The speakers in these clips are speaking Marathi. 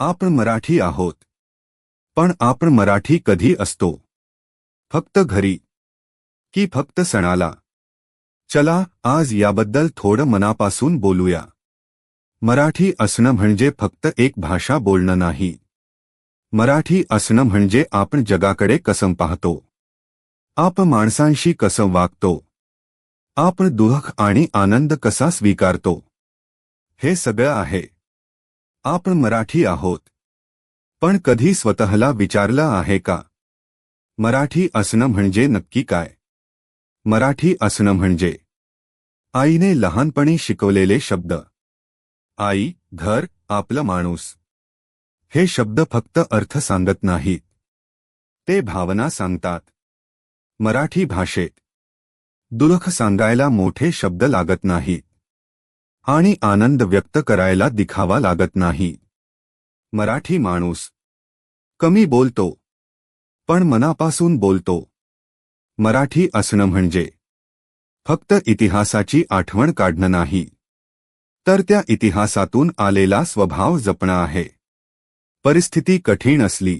आपण मराठी आहोत. पण आपण मराठी कधी असतो? फक्त घरी की फक्त सणाला? चला आज याबद्दल थोडं मनापासून बोलूया. मराठी असणं म्हणजे फक्त एक भाषा बोलणं नाही. मराठी असणं म्हणजे आपण जगाकडे कसं पाहतो, आपण माणसांशी कसं वागतो, आपण दुःख आणि आनंद कसा स्वीकारतो, हे सगळं आहे. आपण मराठी आहोत. पण कधी स्वतःला विचारलं आहे का, मराठी असणं म्हणजे नक्की काय? मराठी असणं म्हणजे आईने लहानपणी शिकवलेले शब्द. आई, घर, आपलं माणूस. हे शब्द फक्त अर्थ सांगत नाहीत, ते भावना सांगतात. मराठी भाषेत दुःख सांगायला मोठे शब्द लागत नाहीत आणि आनंद व्यक्त करायला दिखावा लागत नाही. मराठी माणूस कमी बोलतो, पण मनापासून बोलतो. मराठी असणं म्हणजे फक्त इतिहासाची आठवण काढणं नाही, तर त्या इतिहासातून आलेला स्वभाव जपणं आहे. परिस्थिती कठीण असली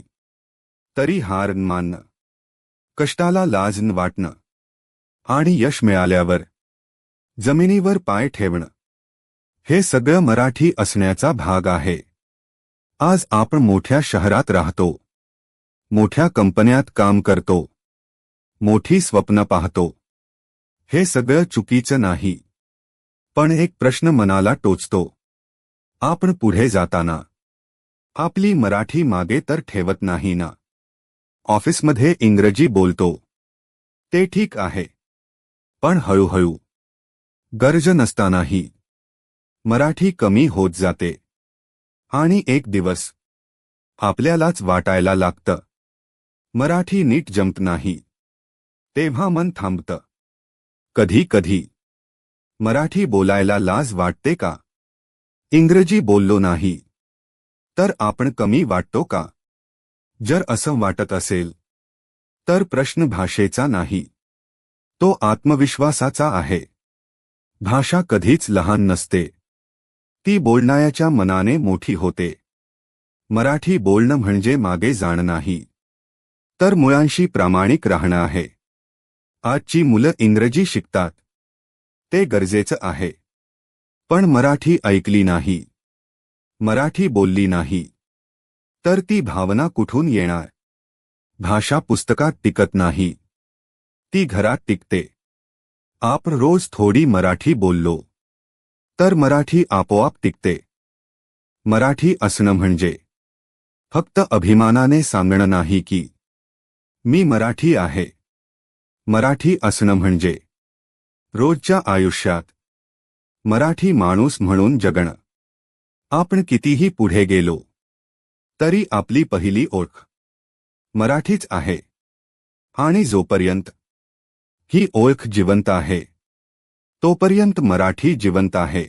तरी हार न मानणं, कष्टाला लाज न वाटणं आणि यश मिळाल्यावर जमिनीवर पाय ठेवणं, हे सगळं मराठी असण्याचा भाग आहे. आज आपण मोठ्या शहरात राहतो, मोठ्या कंपन्यात काम करतो, मोठी स्वप्न पाहतो. हे सगळं चुकीचं नाही. पण एक प्रश्न मनाला टोचतो. आपण पुढे जाताना आपली मराठी मागे तर ठेवत नाही ना? ऑफिसमध्ये इंग्रजी बोलतो, ते ठीक आहे. पण हळूहळू गरज नसतानाही मराठी कमी होत जाते. आणि एक दिवस आपल्यालाच वाटायला लागतं, मराठी नीट जमत नाही. तेव्हा मन थांबतं. कधी कधी मराठी बोलायला लाज वाटते का? इंग्रजी बोललो नाही तर आपण कमी वाटतो का? जर असं वाटत असेल तर प्रश्न भाषेचा नाही, तो आत्मविश्वासाचा आहे. भाषा कधीच लहान नसते, ती बोलणाऱ्याच्या मनाने मोठी होते. मराठी बोलणं म्हणजे मागे जाणं नाही, तर मुळांशी प्रामाणिक राहणं आहे. आजची मुलं इंग्रजी शिकतात, ते गरजेचं आहे. पण मराठी ऐकली नाही, मराठी बोलली नाही, तर ती भावना कुठून येणार? भाषा पुस्तकात टिकत नाही, ती घरात टिकते. आपण रोज थोडी मराठी बोललो तर मराठी आपोआप टिकते. मराठी असणं म्हणजे फक्त अभिमानाने सांगणं नाही की मी मराठी आहे. मराठी असणं म्हणजे रोजच्या आयुष्यात मराठी माणूस म्हणून जगणं. आपण कितीही पुढे गेलो तरी आपली पहिली ओळख मराठीच आहे. आणि जोपर्यंत ही ओळख जिवंत आहे, तोपर्यंत मराठी जिवंत आहे.